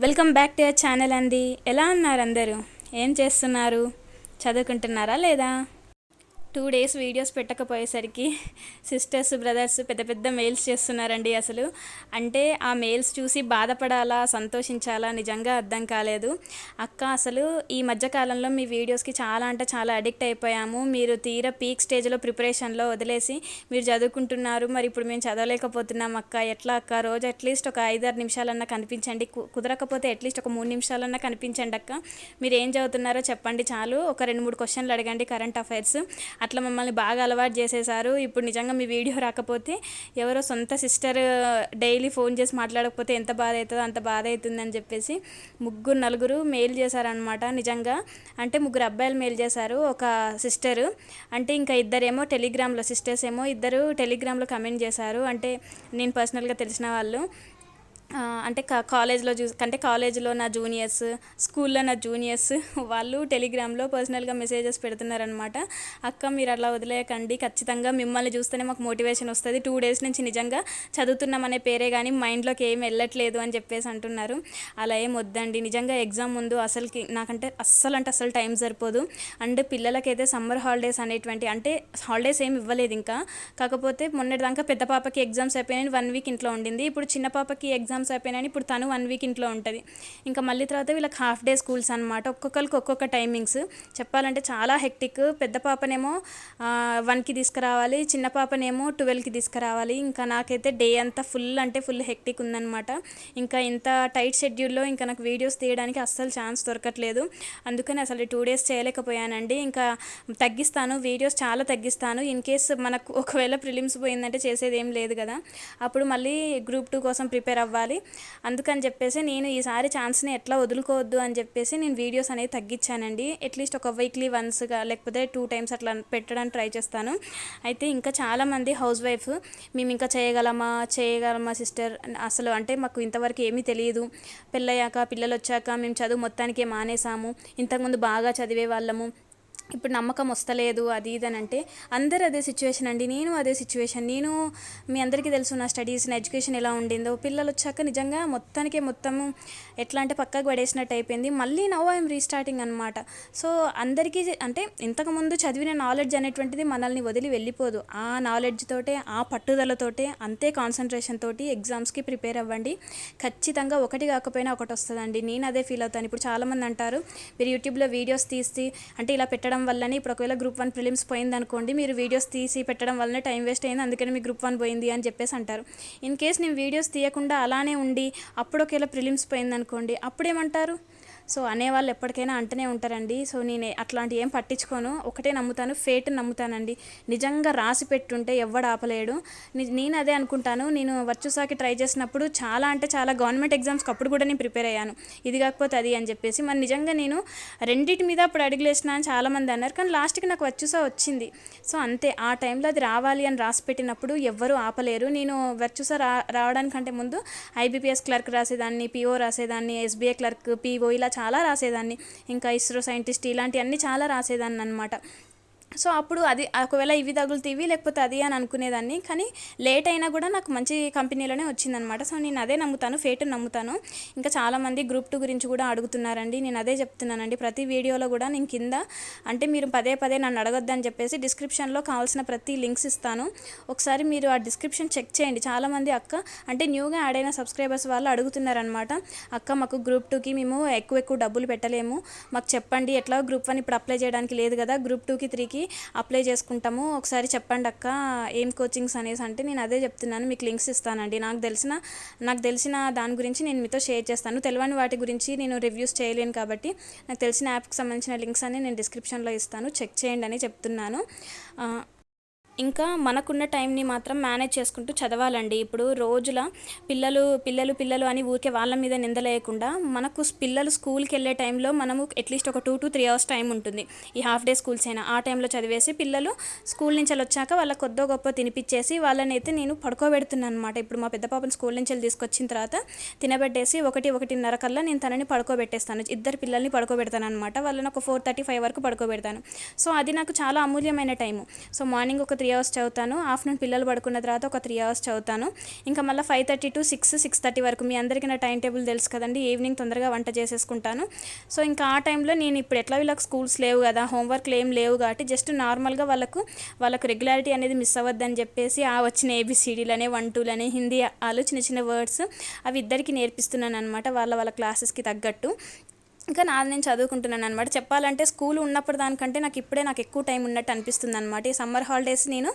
Welcome back to your channel అండి. ఎలా ఉన్నారు అందరూ? ఏం చేస్తున్నారు? చదువుకుంటున్నారా లేదా? 2 days వీడియోస్ పెట్టకపోయేసరికి సిస్టర్స్ బ్రదర్స్ పెద్ద పెద్ద మెయిల్స్ చేస్తున్నారండి. అసలు అంటే ఆ మెయిల్స్ చూసి బాధపడాలా సంతోషించాలా నిజంగా అర్థం కాలేదు. అక్క అసలు ఈ మధ్యకాలంలో మీ వీడియోస్కి చాలా అంటే చాలా అడిక్ట్ అయిపోయాము. మీరు తీరా పీక్ స్టేజ్లో ప్రిపరేషన్లో వదిలేసి మీరు చదువుకుంటున్నారు. మరి ఇప్పుడు మేము చదవలేకపోతున్నాం అక్క, ఎట్లా అక్క? రోజు అట్లీస్ట్ ఒక 5-6 నిమిషాలన్నా కనిపించండి, కుదరకపోతే అట్లీస్ట్ ఒక 3 నిమిషాలన్నా కనిపించండి అక్క. మీరు ఏం చదువుతున్నారో చెప్పండి చాలు, ఒక 2-3 క్వశ్చన్లు అడగండి కరెంట్ అఫైర్స్. అట్లా మమ్మల్ని బాగా అలవాటు చేసేసారు. ఇప్పుడు నిజంగా మీ వీడియో రాకపోతే ఎవరో సొంత సిస్టర్ డైలీ ఫోన్ చేసి మాట్లాడకపోతే ఎంత బాధ అవుతుందో అంత బాధ అవుతుందని చెప్పేసి 3-4 మెయిల్ చేశారనమాట. నిజంగా అంటే 3 అబ్బాయిలు మెయిల్ చేశారు, ఒక సిస్టరు. అంటే ఇంకా ఇద్దరేమో టెలిగ్రామ్లో, సిస్టర్స్ ఏమో ఇద్దరు టెలిగ్రామ్లో కమెంట్ చేశారు. అంటే నేను పర్సనల్గా తెలిసిన వాళ్ళు. అంటే కాలేజ్లో అంటే కాలేజ్లో నా జూనియర్స్, స్కూల్లో నా జూనియర్స్ వాళ్ళు టెలిగ్రామ్లో పర్సనల్గా మెసేజెస్ పెడుతున్నారనమాట. అక్క మీరు అట్లా వదిలేయకండి, ఖచ్చితంగా మిమ్మల్ని చూస్తేనే మాకు మోటివేషన్ వస్తుంది. 2 days నుంచి నిజంగా చదువుతున్నామనే పేరే కానీ మైండ్లోకి ఏం వెళ్ళట్లేదు అని చెప్పేసి అంటున్నారు. అలా ఏం వద్దండి, నిజంగా ఎగ్జామ్ ముందు అసలుకి నాకంటే అస్సలు టైం సరిపోదు. అండ్ పిల్లలకైతే సమ్మర్ హాలిడేస్ అనేటువంటి, అంటే హాలిడేస్ ఏమి ఇవ్వలేదు ఇంకా. కాకపోతే మొన్నటిదాకా పెద్ద పాపకి ఎగ్జామ్స్ అయిపోయినాయి, 1 week ఇంట్లో ఉండింది. ఇప్పుడు చిన్న పాపకి ఎగ్జామ్స్ అయిపోయినాయి, ఇప్పుడు తను 1 week ఇంట్లో ఉంటుంది. ఇంకా మళ్ళీ తర్వాత వీళ్ళకి హాఫ్ డే స్కూల్స్ అనమాట. ఒక్కొక్కరికి ఒక్కొక్క టైమింగ్స్. చెప్పాలంటే చాలా హెక్టిక్. పెద్ద పాపనేమో 1కి తీసుకురావాలి, చిన్న పాపనేమో 12కి తీసుకురావాలి. ఇంకా నాకైతే డే అంతా ఫుల్ హెక్టిక్ ఉందన్నమాట. ఇంకా ఇంత టైట్ షెడ్యూల్లో ఇంకా నాకు వీడియోస్ తీయడానికి అస్సలు ఛాన్స్ దొరకట్లేదు. అందుకని అసలు 2 days చేయలేకపోయానండి. ఇంకా తగ్గిస్తాను, వీడియోస్ చాలా తగ్గిస్తాను. ఇన్ కేస్ మనకు ఒకవేళ ప్రిలిమ్స్ పోయిందంటే చేసేది ఏం లేదు కదా, అప్పుడు మళ్ళీ Group 2 కోసం ప్రిపేర్ అవ్వాలి. అందుకని చెప్పేసి నేను ఈసారి ఛాన్స్ని ఎట్లా వదులుకోవద్దు అని చెప్పేసి నేను వీడియోస్ అనేది తగ్గించానండి. అట్లీస్ట్ ఒక వీక్లీ వన్స్గా లేకపోతే 2 times అట్లా పెట్టడానికి ట్రై చేస్తాను. అయితే ఇంకా చాలామంది హౌస్ వైఫ్ మేము ఇంకా చేయగలమా సిస్టర్, అసలు అంటే మాకు ఇంతవరకు ఏమీ తెలియదు, పెళ్ళయ్యాక పిల్లలు వచ్చాక మేము చదువు మొత్తానికే మానేసాము, ఇంతకుముందు బాగా చదివే వాళ్ళము, ఇప్పుడు నమ్మకం వస్తలేదు అది ఇది అని అంటే అందరూ అదే సిచ్యువేషన్ అండి. నేను అదే సిచ్యువేషన్. నేను మీ అందరికీ తెలుసు నా స్టడీస్, నా ఎడ్యుకేషన్ ఎలా ఉండిందో. పిల్లలు వచ్చాక నిజంగా మొత్తము ఎట్లా అంటే పక్కకు పడేసినట్టు అయిపోయింది. మళ్ళీ నవ్ ఐఎమ్ రీస్టార్టింగ్ అనమాట. సో అందరికీ అంటే ఇంతకుముందు చదివిన నాలెడ్జ్ అనేటువంటిది మనల్ని వదిలి వెళ్ళిపోదు. ఆ నాలెడ్జ్ తోటే, ఆ పట్టుదలతోటే, అంతే కాన్సన్ట్రేషన్ తోటి ఎగ్జామ్స్కి ప్రిపేర్ అవ్వండి. ఖచ్చితంగా ఒకటి కాకపోయినా ఒకటి వస్తుందండి. నేను అదే ఫీల్ అవుతాను. ఇప్పుడు చాలామంది అంటారు మీరు యూట్యూబ్లో వీడియోస్ తీసి అంటే ఇలా పెట్టడం వల్లనే, ఇప్పుడు ఒకవేళ Group 1 ప్రిలిమ్స్ పోయింది అనుకోండి, మీరు వీడియోస్ తీసి పెట్టడం వల్లనే టైం వేస్ట్ అయింది, అందుకని మీ Group 1 పోయింది అని చెప్పేసి అంటారు. ఇన్ కేస్ నేను వీడియోస్ తీయకుండా అలానే ఉండి అప్పుడు ఒకవేళ ప్రిలిమ్స్ పోయింది అనుకోండి, అప్పుడేమంటారు? సో అనేవాళ్ళు ఎప్పటికైనా అంటూనే ఉంటారండి. సో నేను అట్లాంటి ఏం పట్టించుకోను, ఒకటే నమ్ముతాను, ఫేట్ని నమ్ముతానండి. నిజంగా రాసి పెట్టుంటే ఎవ్వడు ఆపలేడు. నేను అదే అనుకుంటాను. నేను వర్చుసాకి ట్రై చేసినప్పుడు చాలా అంటే చాలా గవర్నమెంట్ ఎగ్జామ్స్కి అప్పుడు కూడా నేను ప్రిపేర్ అయ్యాను, ఇది కాకపోతే అది అని చెప్పేసి. మరి నిజంగా నేను రెండింటి మీద అప్పుడు అడుగులేసిన అని చాలామంది అన్నారు, కానీ లాస్ట్కి నాకు వర్చుసా వచ్చింది. సో అంతే, ఆ టైంలో అది రావాలి అని రాసి పెట్టినప్పుడు ఎవ్వరూ ఆపలేరు. నేను వర్చుసా రావడానికంటే ముందు IBPS క్లర్క్ రాసేదాన్ని, PO రాసేదాన్ని, SBI క్లర్క్, PO ఇలా చాలా రాసేదాన్ని. ఇంకా ఇస్రో సైంటిస్ట్ ఇలాంటివన్నీ చాలా రాసేదాన్ని అనమాట. సో అప్పుడు అది ఒకవేళ ఇవి తగులుతీవి లేకపోతే అది అని అనుకునేదాన్ని, కానీ లేట్ అయినా కూడా నాకు మంచి కంపెనీలోనే వచ్చిందనమాట. సో నేను అదే నమ్ముతాను, ఫేట్ని నమ్ముతాను. ఇంకా చాలామంది Group 2 గురించి కూడా అడుగుతున్నారండి. నేను అదే చెప్తున్నానండి ప్రతి వీడియోలో కూడా. నేను కింద అంటే మీరు పదే నన్ను అడగొద్దని చెప్పేసి డిస్క్రిప్షన్లో కావాల్సిన ప్రతి లింక్స్ ఇస్తాను. ఒకసారి మీరు ఆ డిస్క్రిప్షన్ చెక్ చేయండి. చాలామంది అక్క అంటే న్యూగా యాడ్ అయిన సబ్స్క్రైబర్స్ వాళ్ళు అడుగుతున్నారనమాట, అక్క మాకు Group 2కి మేము ఎక్కువ డబ్బులు పెట్టలేము, మాకు చెప్పండి, ఎట్లా Group 1 ఇప్పుడు అప్లై చేయడానికి లేదు కదా, Group 2కి 3కి అప్లై చేసుకుంటాము, ఒకసారి చెప్పండి అక్క ఏం కోచింగ్స్ అనేసి అంటే నేను అదే చెప్తున్నాను, మీకు లింక్స్ ఇస్తానండి. నాకు తెలిసిన దాని గురించి నేను మీతో షేర్ చేస్తాను. తెలియని వాటి గురించి నేను రివ్యూస్ చేయలేను కాబట్టి నాకు తెలిసిన యాప్కి సంబంధించిన లింక్స్ అన్ని నేను డిస్క్రిప్షన్లో ఇస్తాను, చెక్ చేయండి అని చెప్తున్నాను. ఇంకా మనకున్న టైంని మాత్రం మేనేజ్ చేసుకుంటూ చదవాలండి. ఇప్పుడు రోజుల పిల్లలు అని ఊరికే వాళ్ళ మీద నిందలేయకుండా, మనకు పిల్లలు స్కూల్కి వెళ్ళే టైంలో మనము అట్లీస్ట్ ఒక 2 to 3 hours టైం ఉంటుంది, ఈ హాఫ్ డే స్కూల్స్ అయినా ఆ టైంలో చదివేసి పిల్లలు స్కూల్ నుంచి వచ్చాక వాళ్ళ కొద్దో గొప్ప తినిపించేసి వాళ్ళని అయితే నేను పడుకోబెడుతున్నాను అనమాట. ఇప్పుడు మా పెద్ద పాపని స్కూల్ నుంచి తీసుకొచ్చిన తర్వాత తినబెట్టేసి 1-1:30 కల్లా నేను తనని పడుకోబెట్టేస్తాను. 2 పిల్లల్ని పడుకోబెడతాను అనమాట. వాళ్ళని ఒక 4:35 వరకు పడుకోబెడతాను. సో అది నాకు చాలా అమూల్యమైన టైము. సో మార్నింగ్ ఒక 3 అవర్స్ చదువుతాను. ఆఫ్టర్నూన్ పిల్లలు పడుకున్న తర్వాత ఒక 3 అవర్స్ చదువుతాను. ఇంకా మళ్ళీ 5:30 to 6:30 వరకు మీ అందరికీ నా టైం టేబుల్ తెలుసు కదండి. ఈవినింగ్ తొందరగా వంట చేసేసుకుంటాను. సో ఇంకా ఆ టైంలో నేను ఇప్పుడు ఎట్లా వీళ్ళకి స్కూల్స్ లేవు కదా, హోంవర్క్లు ఏం లేవు కాబట్టి జస్ట్ నార్మల్గా వాళ్ళకు రెగ్యులారిటీ అనేది మిస్ అవ్వద్దని చెప్పేసి ఆ వచ్చిన ఏబిసిడీలనే 1 2 హిందీ ఆలు చిన్న చిన్న వర్డ్స్ అవి ఇద్దరికి నేర్పిస్తున్నాను అనమాట, వాళ్ళ క్లాసెస్కి తగ్గట్టు. ఇంకా నాది నేను చదువుకుంటున్నాను అనమాట. చెప్పాలంటే స్కూల్ ఉన్నప్పుడు దానికంటే నాకు ఎక్కువ టైం ఉన్నట్టు అనిపిస్తుంది అనమాట. ఈ సమ్మర్ హాలిడేస్ నేను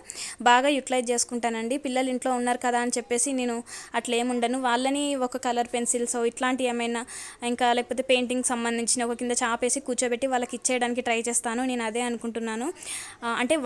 బాగా యూటిలైజ్ చేసుకుంటానండి. పిల్లలు ఇంట్లో ఉన్నారు కదా అని చెప్పేసి నేను అట్లా ఏముండను. వాళ్ళని ఒక కలర్ పెన్సిల్స్ ఇట్లాంటి ఏమైనా ఇంకా లేకపోతే పెయింటింగ్ సంబంధించిన ఒక కింద చాపేసి కూర్చోబెట్టి వాళ్ళకి ఇచ్చేయడానికి ట్రై చేస్తాను. నేను అదే అనుకుంటున్నాను. అంటే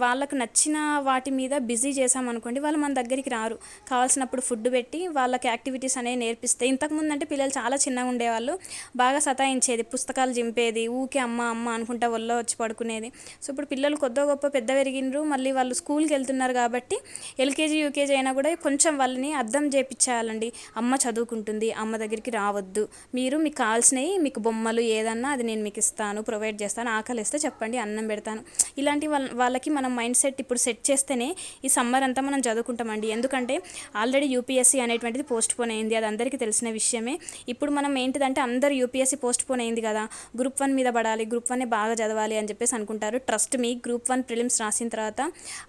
వాళ్ళకు నచ్చిన వాటి మీద బిజీ చేసామనుకోండి, వాళ్ళు మన దగ్గరికి రారు. కావాల్సినప్పుడు ఫుడ్ పెట్టి వాళ్ళకి యాక్టివిటీస్ అనేవి నేర్పిస్తే, ఇంతకుముందు అంటే పిల్లలు చాలా చిన్నగా ఉండేవాళ్ళు, బాగా సతాయించేది, పుస్తకాలు జింపేది, ఊకే అమ్మ అమ్మ అనుకుంటా ఒళ్ళో వచ్చి పడుకునేది. సో ఇప్పుడు పిల్లలు కొద్దో గొప్ప పెద్ద పెరిగినరు, మళ్ళీ వాళ్ళు స్కూల్కి వెళ్తున్నారు కాబట్టి ఎల్కేజీ యూకేజీ అయినా కూడా కొంచెం వాళ్ళని అర్థం చేయించాలండి. అమ్మ చదువుకుంటుంది, అమ్మ దగ్గరికి రావద్దు, మీకు కావాల్సినవి, మీకు బొమ్మలు ఏదన్నా అది నేను మీకు ఇస్తాను, ప్రొవైడ్ చేస్తాను, ఆకలి వేస్తే చెప్పండి అన్నం పెడతాను. ఇలాంటి వాళ్ళకి మనం మైండ్ సెట్ ఇప్పుడు సెట్ చేస్తేనే ఈ సమ్మర్ అంతా మనం చదువుకుంటామండి. ఎందుకంటే ఆల్రెడీ యూపీఎస్సీ అనేటువంటిది పోస్ట్ పోన్ అయింది, అది అందరికీ తెలిసిన విషయమే. ఇప్పుడు మనం ఏంటిదంటే అందరు యూపీఎస్సీ పోస్ట్ పోన్ అయింది కదా, గ్రూప్ 1 మీద పడాలి, గ్రూప్ 1 బాగా చదవాలి అని చెప్పేసి అనుకుంటారు. ట్రస్ట్ మీ, గ్రూప్ 1 ప్రిలిమ్స్ రాసిన తర్వాత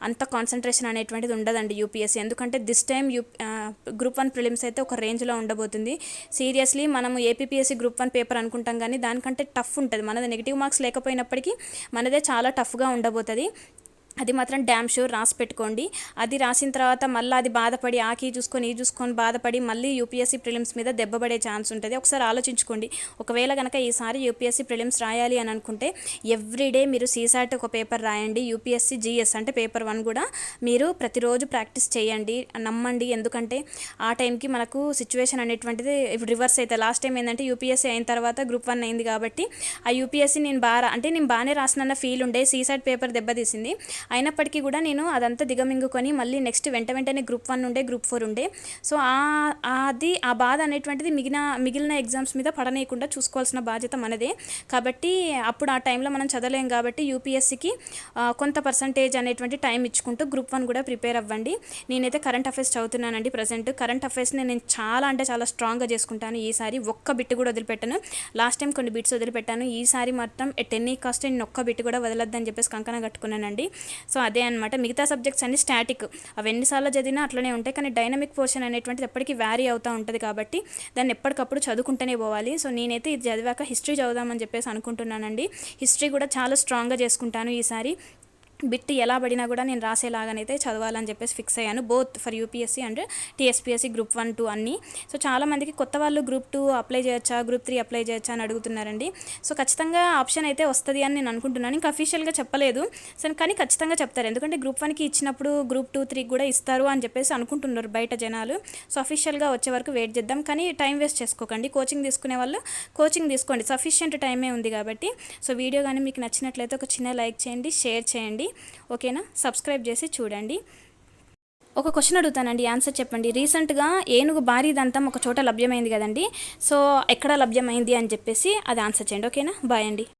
అంత కాన్సన్ట్రేషన్ అనేటువంటిది ఉండదండి యూపీఎస్సీ. ఎందుకంటే దిస్ టైం గ్రూప్ 1 ప్రిలిమ్స్ అయితే ఒక రేంజ్లో ఉండబోతుంది. సీరియస్లీ మనము ఏపీఎస్సీ గ్రూప్ 1 పేపర్ అనుకుంటాం కానీ దానికంటే టఫ్ ఉంటుంది. మనది నెగిటివ్ మార్క్స్ లేకపోయినప్పటికీ మనదే చాలా టఫ్గా ఉండబోతుంది. అది మాత్రం డ్యామ్ షూర్ రాసి పెట్టుకోండి. అది రాసిన తర్వాత మళ్ళీ అది బాధపడి ఈ చూసుకొని బాధపడి మళ్ళీ యూపీఎస్సీ ప్రిలిమ్స్ మీద దెబ్బపడే ఛాన్స్ ఉంటుంది. ఒకసారి ఆలోచించుకోండి. ఒకవేళ కనుక ఈసారి యూపీఎస్సీ ప్రిలిమ్స్ రాయాలి అని అనుకుంటే ఎవ్రీడే మీరు సీసాట్ ఒక పేపర్ రాయండి. యూపీఎస్సీ జీఎస్ అంటే పేపర్ 1 కూడా మీరు ప్రతిరోజు ప్రాక్టీస్ చేయండి, నమ్మండి. ఎందుకంటే ఆ టైంకి మనకు సిచ్యువేషన్ అనేటువంటిది ఇప్పుడు రివర్స్ అయితే, లాస్ట్ టైం ఏంటంటే యూపీఎస్సీ అయిన తర్వాత గ్రూప్ 1 అయింది కాబట్టి ఆ యూపీఎస్సీ నేను బాగానే రాసిన ఫీల్ ఉండే, సీసాట్ పేపర్ దెబ్బతీసింది. అయినప్పటికీ కూడా నేను అదంతా దిగమింగుకొని మళ్ళీ నెక్స్ట్ వెంటనే గ్రూప్ 1 ఉండే, గ్రూప్ 4 ఉండే. సో ఆ బాధ అనేటువంటిది మిగిలిన ఎగ్జామ్స్ మీద పడనేయకుండా చూసుకోవాల్సిన బాధ్యత మనదే. కాబట్టి అప్పుడు ఆ టైంలో మనం చదవలేం కాబట్టి యూపీఎస్సీకి కొంత పర్సంటేజ్ అనేటువంటి టైం ఇచ్చుకుంటూ గ్రూప్ 1 కూడా ప్రిపేర్ అవ్వండి. నేనైతే కరెంట్ అఫైర్స్ చదువుతున్నానండి ప్రజెంట్. కరెంట్ అఫైర్స్ని నేను చాలా స్ట్రాంగ్గా చేసుకుంటాను. ఈసారి ఒక్క బిట్ కూడా వదిలిపెట్టాను. లాస్ట్ టైం కొన్ని బిట్స్ వదిలిపెట్టాను, ఈసారి మాత్రం ఎట్ ఎనీ కాస్ట్ నేను ఒక్క బిట్ కూడా వదలొద్దని చెప్పేసి కంకణ కట్టుకున్నానండి. సో అదే అనమాట. మిగతా సబ్జెక్ట్స్ అన్ని స్టాటిక్, అవి ఎన్నిసార్లు చదివినా అట్లనే ఉంటాయి. కానీ డైనమిక్ పోర్షన్ అనేటువంటిది ఎప్పటికీ వ్యారీ అవుతూ ఉంటుంది కాబట్టి దాన్ని ఎప్పటికప్పుడు చదువుకుంటూనే పోవాలి. సో నేనైతే ఇది చదివాక హిస్టరీ చదువుదామని చెప్పేసి అనుకుంటున్నానండి. హిస్టరీ కూడా చాలా స్ట్రాంగ్గా చేసుకుంటాను ఈసారి. బిట్ ఎలా పడినా కూడా నేను రాసేలాగానైతే చదవాలని చెప్పేసి ఫిక్స్ అయ్యాను, both for UPSC and TSPSC group 1 2 అన్నీ. సో చాలామందికి కొత్త వాళ్ళు గ్రూప్ 2 అప్లై చేయొచ్చా, గ్రూప్ 3 అప్లై చేయొచ్చా అని అడుగుతున్నారండి. సో ఖచ్చితంగా ఆప్షన్ అయితే వస్తుంది అని నేను అనుకుంటున్నాను. ఇంకా అఫీషియల్గా చెప్పలేదు సరే, కానీ ఖచ్చితంగా చెప్తారు. ఎందుకంటే గ్రూప్ 1కి ఇచ్చినప్పుడు గ్రూప్ 2 3 కూడా ఇస్తారు అని చెప్పేసి అనుకుంటున్నారు బయట జనాలు. సో అఫీషియల్గా వచ్చే వరకు వెయిట్ చేద్దాం. కానీ టైం వేస్ట్ చేసుకోకండి, కోచింగ్ తీసుకునే వాళ్ళు కోచింగ్ తీసుకోండి, సఫిషియంట్ టైమే ఉంది కాబట్టి. సో వీడియో కానీ మీకు నచ్చినట్లయితే ఒక చిన్న లైక్ చేయండి, షేర్ చేయండి, ఓకేనా. సబ్స్క్రైబ్ చేసి చూడండి. ఒక క్వశ్చన్ అడుగుతానండి, ఆన్సర్ చెప్పండి. రీసెంట్గా ఏనుగు భారీ దంతం ఒక చోట లభ్యమైంది కదండి, సో ఎక్కడ లభ్యమైంది అని చెప్పేసి అది ఆన్సర్ చేయండి, ఓకేనా. బాయ్ అండి.